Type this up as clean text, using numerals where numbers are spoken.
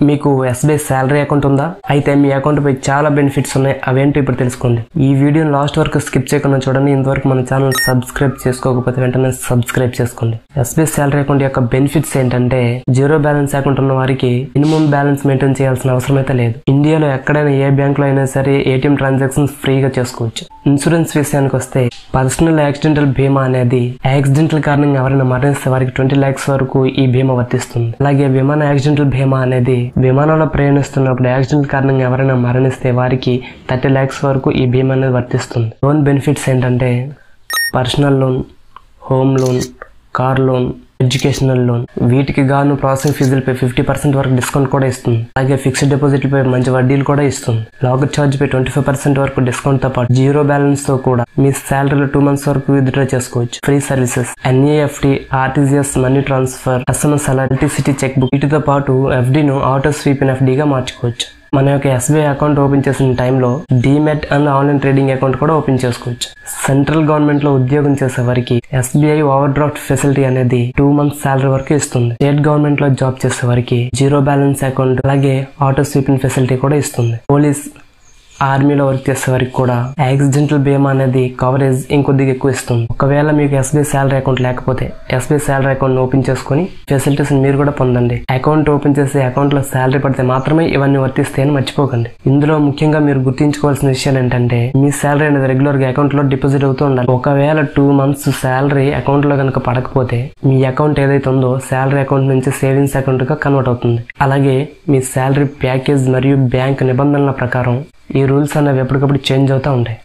మీకు SBI salary account ఉందా? అయితే మీ అకౌంట్ పై చాలా బెనిఫిట్స్ ఉన్నాయి. అవేంటో ఇప్పుడు తెలుసుకోండి. ఈ వీడియోని లాస్ట్ వరకు స్కిప్ చేయకుండా చూడండి. ఇంతవరకు మన ఛానల్ సబ్స్క్రైబ్ చేసుకోకపోతే వెంటనే సబ్స్క్రైబ్ చేసుకోండి. ఎస్బీఐ శాలరీ అకౌంట్ యొక్క బెనిఫిట్స్ ఏంటంటే, జీరో బ్యాలెన్స్ అకౌంట్ ఉన్న వారికి మినిమం బ్యాలెన్స్ మెయింటైన్ చేయాల్సిన అవసరం అయితే లేదు. ఇండియాలో ఎక్కడైనా ఏ బ్యాంక్ లో అయినా సరే ఏటీఎం ట్రాన్సాక్షన్స్ ఫ్రీగా చేసుకోవచ్చు. ఇన్సూరెన్స్ విషయానికి వస్తే, పర్సనల్ యాక్సిడెంటల్ బీమా అనేది యాక్సిడెంటల్ కారణంగా ఎవరైనా మరణిస్తే వారికి 20 lakhs వరకు ఈ బీమా వర్తిస్తుంది. అలాగే విమాన యాక్సిడెంటల్ బీమా అనేది విమానంలో ప్రయాణిస్తున్నప్పుడు యాక్సిడెంట్ కారణంగా ఎవరైనా మరణిస్తే వారికి 30 lakhs వరకు ఈ బీమా అనేది వర్తిస్తుంది. లోన్ బెనిఫిట్స్ ఏంటంటే, personal loan, home loan, car loan, educational loan, వీటికి గాను ప్రాసెసింగ్ ఫీజులపై 50% వరకు డిస్కౌంట్ కూడా ఇస్తుంది. అలాగే ఫిక్స్డ్ డిపాజిట్లపై మంచి వడ్డీలు కూడా ఇస్తుంది. లాకర్ ఛార్జ్ పై 25% వరకు డిస్కౌంట్ తో పాటు జీరో బ్యాలెన్స్ తో కూడా మీ శాలరీలో 2 months వరకు విత్డ్రా చేసుకోవచ్చు. Free services, NEFT, RTGS money transfer, SMS alert, electricity cheque book, వీటితో పాటు ఎఫ్డీను ఆటో స్వీప్ ఇన్ ఎఫ్డీగా మార్చుకోవచ్చు. మన యొక్క ఎస్బీఐ అకౌంట్ ఓపెన్ చేసిన టైంలో demat and online trading account కూడా ఓపెన్ చేసుకోవచ్చు. సెంట్రల్ గవర్నమెంట్ లో ఉద్యోగం చేసే వారికి ఎస్బీఐ ఓవర్ డ్రాఫ్ట్ ఫెసిలిటీ అనేది 2 months శాలరీ వరకు ఇస్తుంది. స్టేట్ గవర్నమెంట్ లో జాబ్ చేసే వారికి జీరో బ్యాలెన్స్ అకౌంట్ అలాగే ఆటో స్వీపింగ్ ఫెసిలిటీ కూడా ఇస్తుంది. పోలీస్, ఆర్మీలో వర్క్ చేసే వారికి కూడా యాక్సిడెంటల్ బీమా అనేది కవరేజ్ ఇంకొద్దిగా ఎక్కువ ఇస్తుంది. ఒకవేళ మీకు ఎస్బీఐ శాలరీ అకౌంట్ లేకపోతే ఎస్బీఐ శాలరీ అకౌంట్ ఓపెన్ చేసుకుని ఫెసిలిటీస్ మీరు కూడా పొందండి. అకౌంట్ ఓపెన్ చేసి అకౌంట్ లో శాలరీ పడితే మాత్రమే ఇవన్నీ వర్తిస్తాయని మర్చిపోకండి. ఇందులో ముఖ్యంగా మీరు గుర్తించుకోవాల్సిన విషయాలు ఏంటంటే, మీ శాలరీ అనేది రెగ్యులర్ గా అకౌంట్ లో డిపాజిట్ అవుతూ ఉండాలి. ఒకవేళ 2 months శాలరీ అకౌంట్ లో కనుక పడకపోతే మీ అకౌంట్ ఏదైతే ఉందో శాలరీ అకౌంట్ నుంచి సేవింగ్స్ అకౌంట్ గా కన్వర్ట్ అవుతుంది. అలాగే మీ శాలరీ ప్యాకేజ్ మరియు బ్యాంక్ నిబంధనల ప్రకారం ఈ రూల్స్ అనేవి ఎప్పటికప్పుడు చేంజ్ అవుతూ ఉంటాయి.